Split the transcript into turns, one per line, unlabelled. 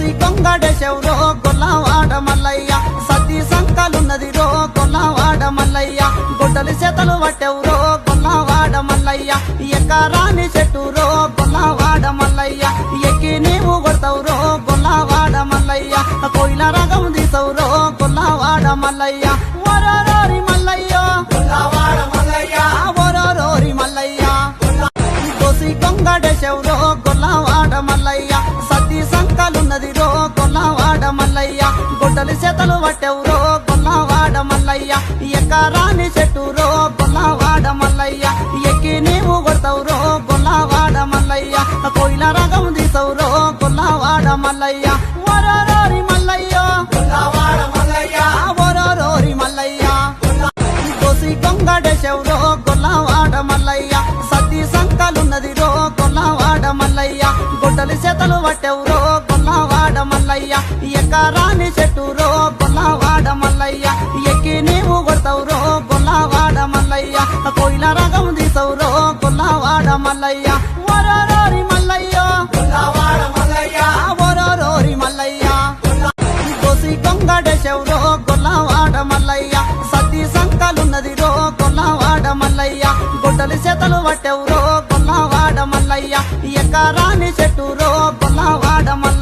దోసి కొంగడేశెవరో గొల్లవాడ మల్లయ్య సతీ సంకలున్నది రో గొల్లవాడ మల్లయ్య గొడ్డలి చేతలు పట్టెవరో గొల్లవాడ మల్లయ్య ఎక్కరాని చెట్టు రో గొల్లవాడ మల్లయ్య ఎక్కి నీవు కొడతావురో గొల్లవాడ మల్లయ్య కోయిల రగం తీసవురో గొల్లవాడ మల్లయ్య వరరోరి మల్లయ్య గొల్లవాడ మల్లయ్య వరరోరి మల్లయ్య దోసి కొంగడేశెవరో గొల్లవాడ మల్లయ్య సతీ సంకలున్నది రో గొల్లవాడ మల్లయ్య గొడ్డలి చేతలు పట్టెవరో గొల్లవాడ మల్లయ్య ఎక్కరాని చెట్టు రో గొల్లవాడ మల్లయ్య ఎక్కి నీవు కొడతావురో గొల్లవాడ మల్లయ్య కోయిల రగం తీసవురో గొల్లవాడ మల్లయ్య వరరోరి మల్లయ్య గొల్లవాడ మల్లయ్య వరరోరి మల్లయ్య దోసి కొంగడేశెవరో గొల్లవాడ మల్లయ్య సతీ సంకలున్నది రో గొల్లవాడ మల్లయ్య గొడ్డలి చేతలు పట్టెవరో గొల్లవాడ మల్లయ్య ఎక్కరాని చెట్టు రో గొల్లవాడ మల్లయ్య ఎక్కి నీవు కొడతావురో గొల్లవాడ మల్లయ్య కోయిల రగం తీసవురో గొల్లవాడ మల్లయ్య వరరోరి మల్లయ్య గొల్లవాడ మల్లయ్య వరరోరి మల్లయ్య దోసి కొంగడేశెవరో గొల్లవాడ మల్లయ్య సతీ సంకలున్నది రో గొల్లవాడ మల్లయ్య గొడ్డలి చేతలు పట్టెవరో గొల్లవాడ మల్లయ్య ఎక్కరా